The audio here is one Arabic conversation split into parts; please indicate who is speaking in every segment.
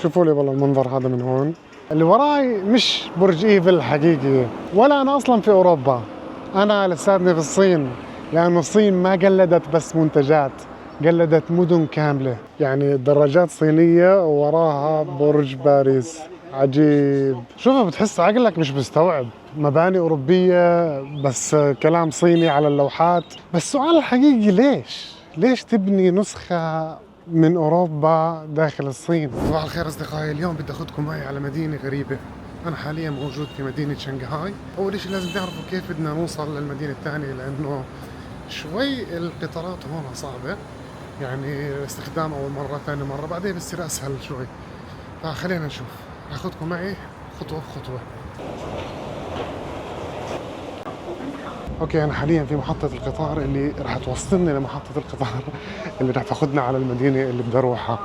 Speaker 1: شوفوا لي والله المنظر هذا من هون. اللي وراي مش برج ايفل حقيقي، ولا انا اصلا في اوروبا، انا لساتني في الصين، لانه الصين ما قلدت بس منتجات، قلدت مدن كامله، يعني دراجات صينيه ووراها برج باريس. عجيب. شوفها بتحس عقلك مش مستوعب، مباني اوروبيه بس كلام صيني على اللوحات. بس السؤال الحقيقي ليش تبني نسخه من أوروبا داخل الصين؟ صباح الخير أصدقائي، اليوم بدي أخذكم معي على مدينة غريبة. أنا حاليا موجود في مدينة شنغهاي. أول شيء لازم تعرفوا كيف بدنا نوصل للمدينة الثانية، لأنه شوي القطارات هون صعبة، يعني استخدام أول مرة ثاني مرة، بعدين بصير أسهل شوي. فخلينا نشوف، أخذكم معي خطوة بخطوة. اوكي، انا حاليا في محطة القطار اللي راح توصلني لمحطة القطار اللي راح تاخذنا على المدينة اللي بدي اروحها.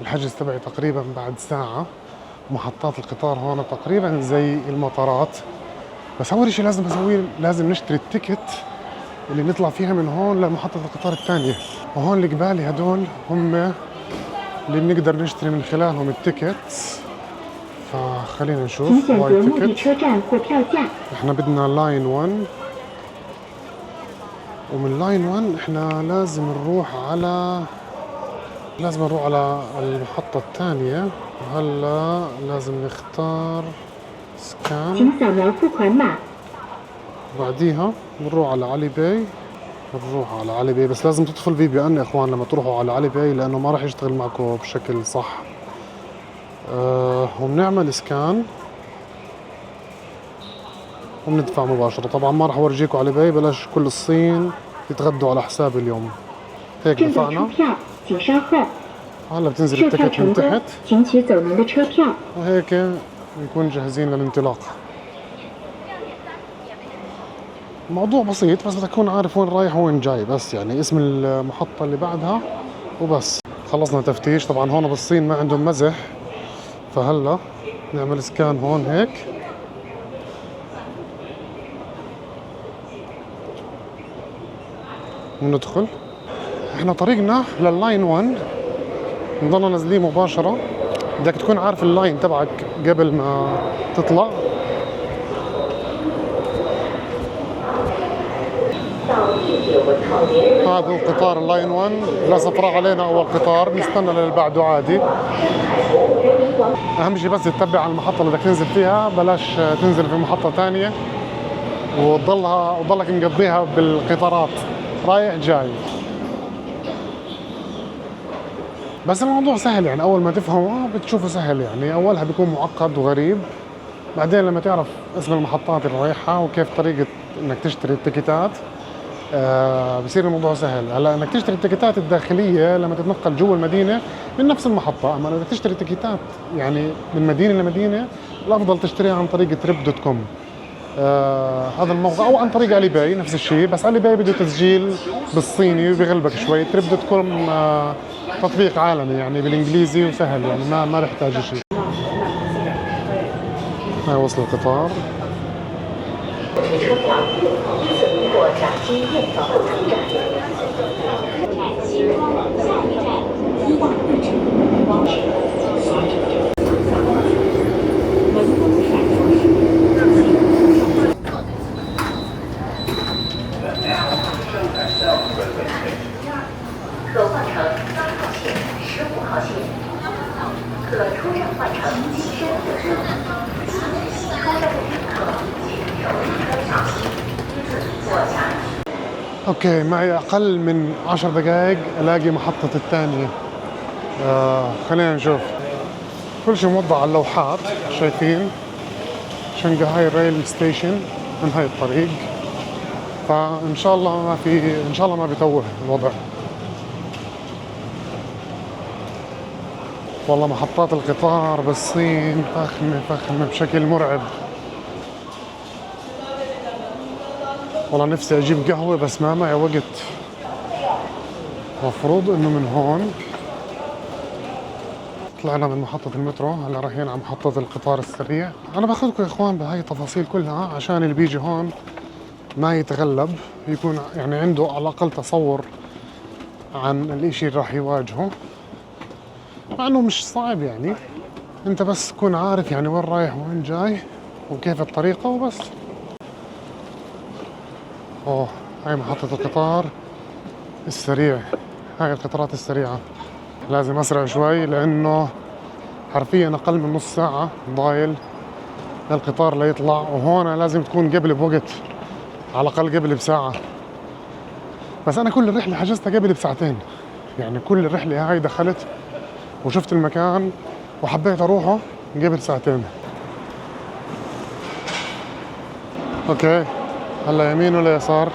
Speaker 1: الحجز تبعي تقريبا بعد ساعة. محطات القطار هون تقريبا زي المطارات، بس اول شيء لازم اسويه لازم نشتري التيكت اللي نطلع فيها من هون لمحطة القطار الثانية. وهون اللي قبالي هدول هم اللي بنقدر نشتري من خلالهم التيكت. فخلينا نشوف. احنا بدنا لاين 1، ومن لاين 1 احنا لازم نروح على المحطة الثانية. وهلا لازم نختار سكان، بعديها بنروح على علي باي. بس لازم تدخل VPN يا اخوان لما تروحوا على علي باي، لانه ما راح يشتغل معكم بشكل صح. وبنعمل سكان وبندفع مباشرة. طبعا ما راح اورجيكم علي باي، بلاش كل الصين يتغدوا على حسابي اليوم. هيك دفعنا، هلا بتنزل التيكت من تحت، وهيك نكون جاهزين للانطلاق. الموضوع بسيط، بس بدك تكون عارف وين رايح وين جاي، بس يعني اسم المحطة اللي بعدها وبس. خلصنا تفتيش. طبعا هون بالصين ما عندهم مزح، فهلا نعمل سكان هون هيك. وندخل. احنا طريقنا لللاين 1، نضلنا نازلين مباشرة. بدك تكون عارف اللاين تبعك قبل ما تطلع. هذا القطار اللاين 1، لا صفراء علينا اول قطار، نستنى للي بعده عادي. اهم شيء بس تتبع على المحطة اللي بدك تنزل فيها، بلاش تنزل في محطة ثانية وتضلك مقضيها بالقطارات رايح جاي. بس الموضوع سهل، يعني اول ما تفهمه بتشوفه سهل. يعني اولها بيكون معقد وغريب، بعدين لما تعرف اسم المحطات اللي رايحة وكيف طريقة انك تشتري التيكيتات بصير الموضوع سهل. هلا انك تشتري التيكيتات الداخلية لما تتنقل جوا المدينة من نفس المحطة، اما بدك تشتري تيكيتات يعني من مدينة لمدينة، الافضل تشتريها عن طريق trip.com. هذا الموقع، او عن طريق علي باي نفس الشيء، بس علي باي بده تسجيل بالصيني وبيغلبك شوي. trip.com تطبيق عالمي يعني بالانجليزي وسهل، يعني ما بيحتاج شيء. هاي وصل القطار. اوكي، معي اقل من 10 دقائق الاقي محطة الثانية. خلينا نشوف. كل شيء موضح على اللوحات، شايفين شنغهاي ريل ستيشن من هاي الطريق. فان شاء الله ما بيتوه الوضع. والله محطات القطار بالصين فخمة بشكل مرعب. والله نفسي اجيب قهوة بس ما معي وقت. مفروض انه من هون طلعنا من محطة المترو، هلا رايحين على محطة القطار السريع. انا باخذكم يا اخوان بهاي التفاصيل كلها عشان اللي بيجي هون ما يتغلب، يكون يعني عنده على الاقل تصور عن الاشي اللي راح يواجهه. مع انه مش صعب يعني، انت بس تكون عارف يعني وين رايح وين جاي وكيف الطريقة وبس. اوه، هاي محطة القطار السريع، هاي القطارات السريعة. لازم اسرع شوي لانه حرفيا اقل من نص ساعة ضايل للقطار ليطلع، وهون لازم تكون قبل بوقت، على الاقل قبل بساعة. بس انا كل الرحلة حجزتها قبل بساعتين، يعني كل الرحلة هاي دخلت وشفت المكان وحبيت اروحه قبل ساعتين. اوكي، هلا يمين ولا يسار؟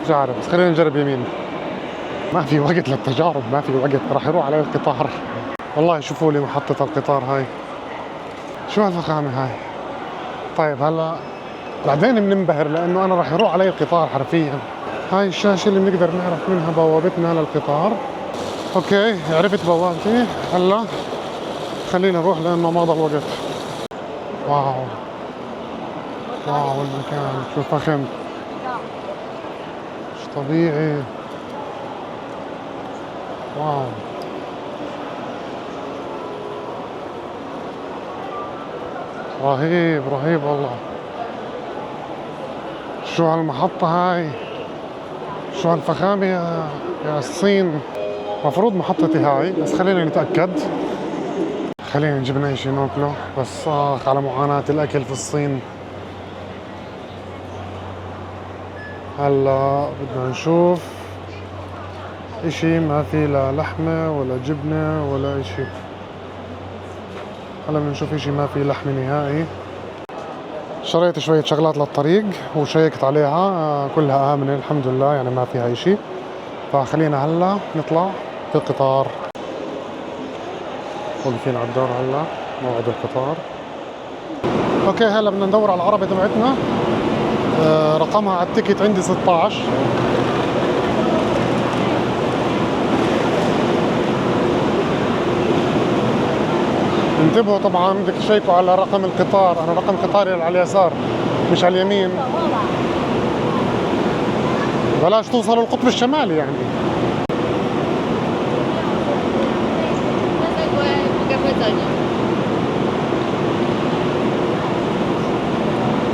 Speaker 1: مش عارف، بس خلينا نجرب يمين. ما في وقت للتجارب، ما في وقت، راح يروح علي القطار. والله شوفوا لي محطة القطار هاي، شو هالفخامة هاي. طيب هلا بعدين بننبهر لانه انا راح يروح علي القطار حرفيا. هاي الشاشة اللي بنقدر نعرف منها بوابتنا للقطار. اوكي، عرفت بوابتي. هلا خلينا نروح لانه مضى الوقت. واو واو المكان شو فخم، مش طبيعي. واو، رهيب رهيب والله. شو هالمحطة هاي، شو هالفخامة يا الصين. مفروض محطتي هاي، بس خلينا نتأكد. خلينا نجيب لنا شي ناكله، بس على معاناة الأكل في الصين. هلا بدنا نشوف اشي ما في لا لحمة ولا جبنة ولا اشي. هلا بدنا نشوف اشي ما في لحمة نهائي. شريت شوية شغلات للطريق وشيكت عليها كلها آمنة الحمد لله، يعني ما فيها اشي. فخلينا هلا نطلع في القطار. واقفين على الدور هلا، موعد القطار. اوكي، هلا بدنا ندور على العربة تبعتنا. رقمها على التيكت عندي 16. انتبهوا طبعا، بدك تشيكوا على رقم القطار. انا رقم قطاري على اليسار مش على اليمين. بلاش توصلوا القطب الشمالي يعني.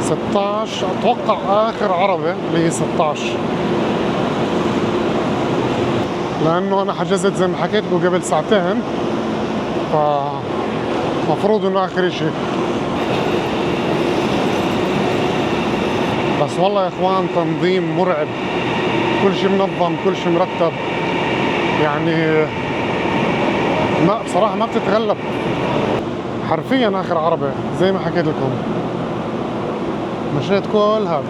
Speaker 1: ستاش اتوقع اخر عربة اللي هي 16، لانه انا حجزت زي ما حكيت لكم قبل ساعتين، فمفروض انه اخر اشي. بس والله يا اخوان تنظيم مرعب، كل شيء منظم، كل شيء مرتب، يعني ما بصراحة ما بتتغلب. حرفيا اخر عربة زي ما حكيت لكم، مشيت كل هذا.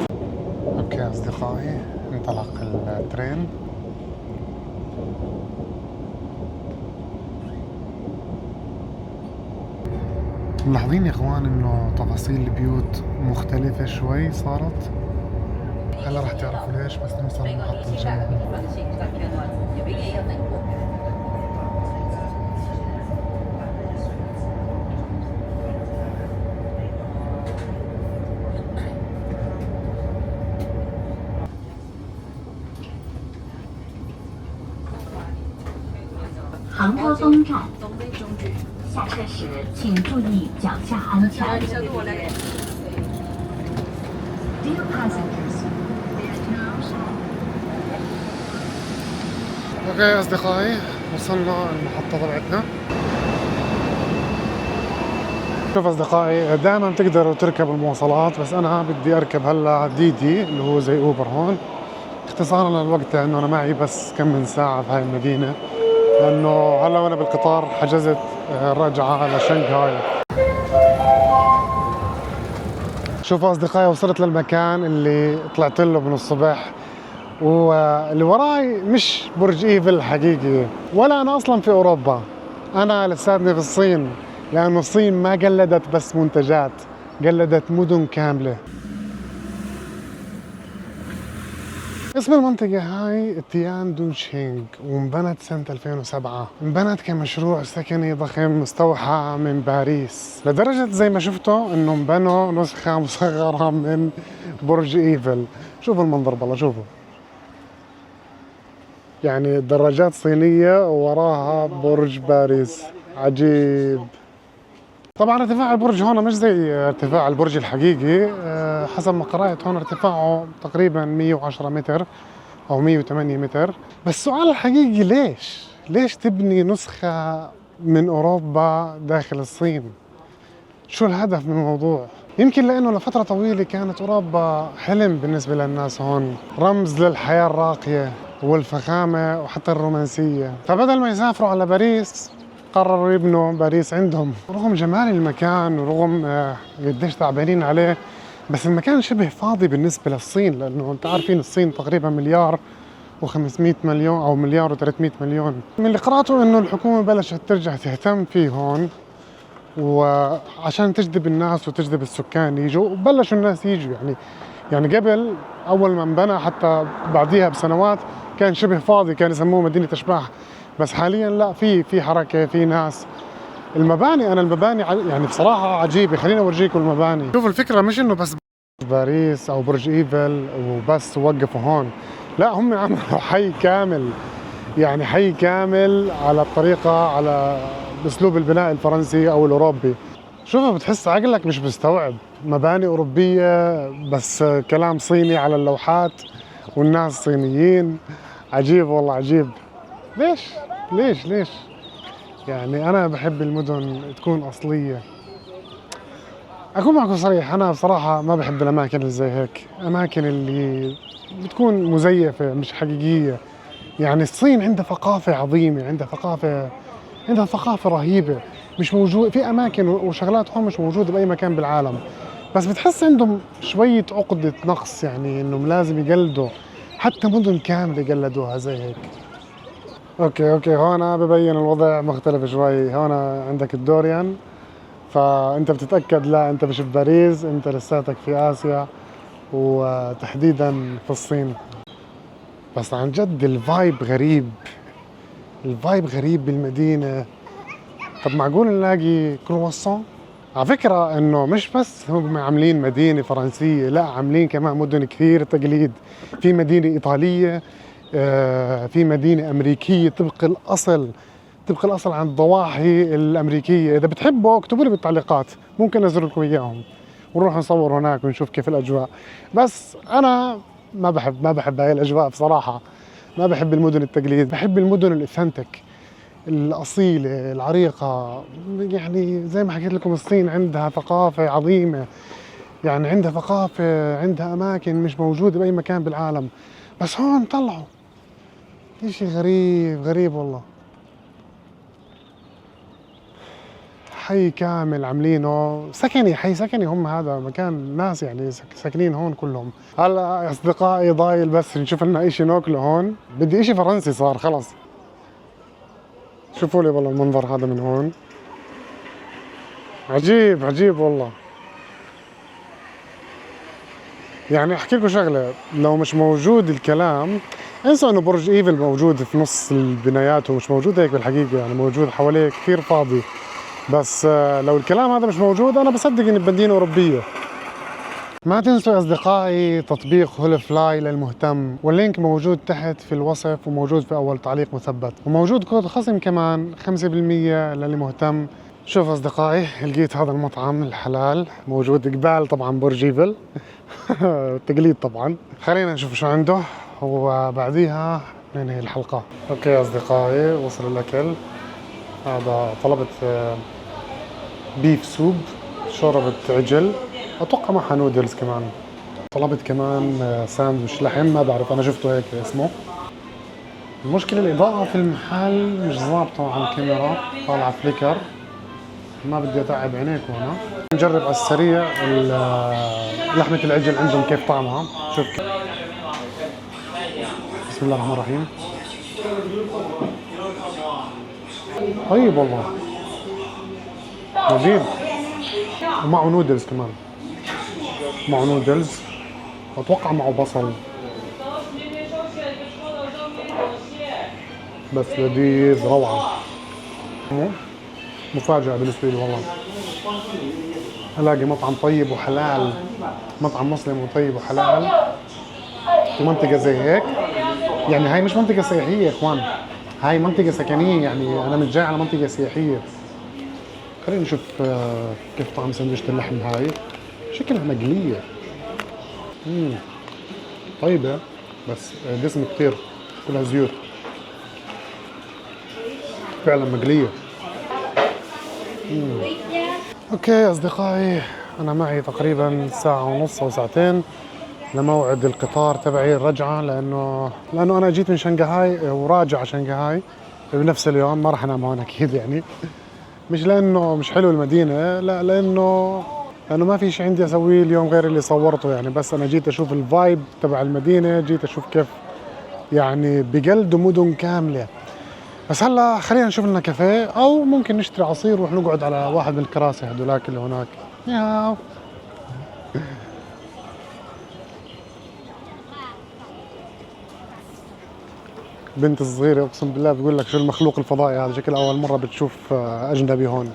Speaker 1: اوكي اصدقائي، انطلق الترين. ملاحظين يا اخوان انه تفاصيل البيوت مختلفة شوي صارت. هلا راح تعرفوا ليش، بس نوصل لمحطة الجمال. اوكي اصدقائي، وصلنا المحطة تبعتنا. شوف اصدقائي، دائما تقدروا تركبوا المواصلات، بس انا بدي اركب هلا ديدي اللي هو زي اوبر هون، اختصارا للوقت، لانه انا معي بس كم من ساعة في هاي المدينة، لانه هلا وانا بالقطار حجزت رجعة على شنغهاي. شوفوا اصدقائي، وصلت للمكان اللي طلعت له من الصبح، واللي وراي مش برج ايفل حقيقي، ولا انا اصلا في اوروبا، انا لساتني في الصين، لانه الصين ما قلدت بس منتجات، قلدت مدن كاملة. اسم المنطقة هاي تيان دونشينغ، وانبنت سنة 2007. انبنت كمشروع سكني ضخم مستوحى من باريس، لدرجة زي ما شفتوا انه انبنوا نسخة مصغرة من برج ايفل. شوفوا المنظر بالله، شوفوا يعني دراجات صينية ووراها برج باريس. عجيب. طبعا ارتفاع البرج هون مش زي ارتفاع البرج الحقيقي، حسب ما قرأت هون ارتفاعه تقريبا 110 متر أو 108 متر. بس السؤال الحقيقي ليش تبني نسخة من أوروبا داخل الصين؟ شو الهدف من الموضوع؟ يمكن لأنه لفترة طويلة كانت أوروبا حلم بالنسبة للناس هون، رمز للحياة الراقية والفخامة وحتى الرومانسية، فبدل ما يسافروا على باريس قرروا يبنوا باريس عندهم. رغم جمال المكان ورغم قديش تعبانين عليه، بس المكان شبه فاضي بالنسبة للصين، لأنه أنت عارفين الصين تقريبا مليار و500 مليون أو مليار و300 مليون. من اللي قرأته إنه الحكومة بلشت ترجع تهتم فيه هون، وعشان تجذب الناس وتجذب السكان يجوا، وبلشوا الناس يجوا. يعني قبل أول ما انبنى حتى بعديها بسنوات كان شبه فاضي، كان يسموه مدينة أشباح. بس حاليا لا، في حركة، في ناس. المباني يعني بصراحة عجيبة. خليني أورجيكم المباني. شوفوا الفكرة مش إنه بس باريس أو برج إيفل وبس وقفوا هون، لا، هم عملوا حي كامل. يعني حي كامل على الطريقة، على بأسلوب البناء الفرنسي أو الأوروبي. شوفوا بتحس عقلك مش مستوعب، مباني أوروبية بس كلام صيني على اللوحات والناس صينيين. عجيب والله عجيب. ليش يعني أنا بحب المدن تكون أصلية. أكون معكم صريح، أنا بصراحة ما بحب الأماكن اللي زي هيك، أماكن اللي بتكون مزيفة مش حقيقية. يعني الصين عندها ثقافة عظيمة، عندها ثقافة رهيبة، مش موجود في أماكن وشغلات هون مش موجودة بأي مكان بالعالم. بس بتحس عندهم شوية عقدة نقص، يعني إنهم لازم يقلدوا، حتى مدن كاملة قلدوها زي هيك. أوكي، هون ببين الوضع مختلف شوي. هون عندك الدوريان، فأنت بتتأكد لا أنت مش في باريس، أنت لساتك في آسيا وتحديدا في الصين. بس عن جد الفايب غريب بالمدينة. طب معقول نلاقي كرواسون؟ على فكرة انه مش بس هم عاملين مدينة فرنسية، لا، عاملين كمان مدن كثير تقليد. في مدينة ايطالية، في مدينة امريكية طبق الاصل عن الضواحي الامريكية. اذا بتحبوا اكتبوا لي بالتعليقات، ممكن انزل لكم اياهم ونروح نصور هناك ونشوف كيف الاجواء. بس انا ما بحب هاي الاجواء بصراحة. ما بحب المدن التقليد، بحب المدن الاثنتك الأصيلة العريقة. يعني زي ما حكيت لكم الصين عندها ثقافة عظيمة، يعني عندها ثقافة، عندها أماكن مش موجودة بأي مكان بالعالم. بس هون طلعوا إشي غريب والله. حي كامل عاملينه حي سكني. هم هذا مكان ناس يعني ساكنين هون كلهم. هلا أصدقائي ضايل بس نشوف لنا إشي ناكله هون. بدي إشي فرنسي صار خلص. شوفوا لي والله المنظر هذا من هون، عجيب والله. يعني احكي لكم شغله، لو مش موجود الكلام انسوا انه برج ايفل موجود في نص البنايات ومش موجود هيك بالحقيقه، يعني موجود حواليه كثير فاضي. بس لو الكلام هذا مش موجود انا بصدق اني بمدينه اوروبيه. ما تنسوا يا اصدقائي تطبيق هول فلاي للمهتم، واللينك موجود تحت في الوصف وموجود في اول تعليق مثبت، وموجود كود خصم كمان 5% للي مهتم. شوف اصدقائي، لقيت هذا المطعم الحلال موجود قبال طبعا برج ايفل تقليد طبعا. خلينا نشوف شو عنده وبعديها ننهي الحلقة. اوكي يا اصدقائي، وصل الاكل. هذا طلبت بيف سوب، شوربة عجل، اتوقع معها نودلز كمان. طلبت كمان ساندويش لحم، ما بعرف انا شفته هيك اسمه. المشكلة الاضاءة في المحل مش ظابطة على الكاميرا، طالعة فليكر، ما بدي اتعب عينيكم هنا. نجرب على السريع لحمة العجل عندهم كيف طعمها. شوف بسم الله الرحمن الرحيم. طيب والله لذيذ، ومعه نودلز كمان، معه نودلز واتوقع معه بصل، بس لذيذ روعة. مفاجأة بالنسبة لي والله، الاقي مطعم طيب وحلال، مطعم مسلم وطيب وحلال في منطقة زي هيك. يعني هاي مش منطقة سياحية يا اخوان، هاي منطقة سكنية، يعني انا مش جاي على منطقة سياحية. خلينا نشوف كيف طعم سندويشة اللحم هاي. شكلها مقلية. طيبة بس دسم كتير، كلها زيوت. فعلا مقلية. اوكي اصدقائي، انا معي تقريبا ساعة ونص او ساعتين لموعد القطار تبعي الرجعة، لانه انا جيت من شنغهاي وراجع على شنغهاي بنفس اليوم. ما راح انام هون اكيد يعني، مش لانه مش حلو المدينة، لا لانه ما في شيء عندي اسويه اليوم غير اللي صورته يعني. بس انا جيت اشوف الفايب تبع المدينة، جيت اشوف كيف يعني بقلدوا مدن كاملة. بس هلا خلينا نشوف لنا كافيه، او ممكن نشتري عصير ونروح نقعد على واحد من الكراسي هدولاك اللي هناك. ياو بنت الصغيرة اقسم بالله بقول لك شو المخلوق الفضائي هذا، شكل اول مرة بتشوف اجنبي هون.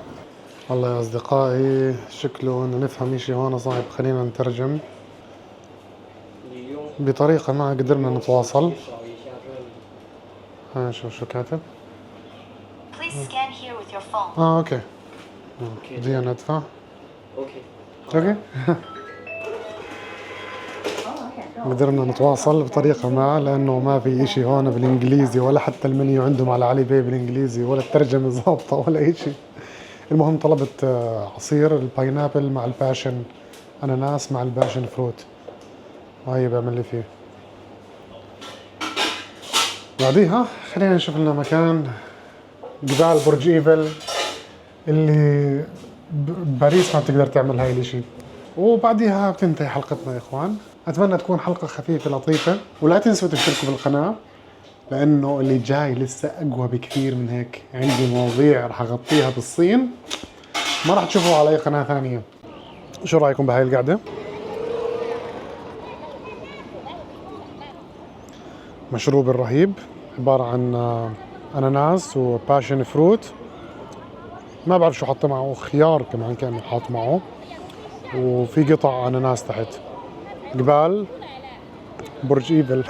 Speaker 1: والله يا اصدقائي شكله انه نفهم اشي هون صعب. خلينا نترجم بطريقة ما قدرنا نتواصل. نشوف شو كاتب. اوكي بدي ندفع. اوكي قدرنا نتواصل بطريقة ما، لأنه ما في إشي هون بالإنجليزي، ولا حتى المنيو عندهم على علي باي بالإنجليزي، ولا الترجمة ظابطة ولا إشي. المهم طلبت عصير الباينابل مع الباشن أناناس مع الباشن فروت، وهي بعمل لي فيه. بعديها خلينا نشوف لنا مكان جبال برج إيفل اللي باريس ما بتقدر تعمل هاي الإشي. وبعديها بتنتهي حلقتنا يا إخوان. أتمنى تكون حلقة خفيفة لطيفة، ولا تنسوا تشتركوا بالقناة لأنه اللي جاي لسه أقوى بكثير من هيك. عندي مواضيع رح أغطيها بالصين ما رح تشوفوها على أي قناة ثانية. شو رأيكم بهاي القعدة؟ مشروب الرهيب عبارة عن أناناس وباشن فروت، ما بعرف شو حط معه، خيار كمان كان حاط معه، وفي قطع أناناس تحت. قبال برج إيفل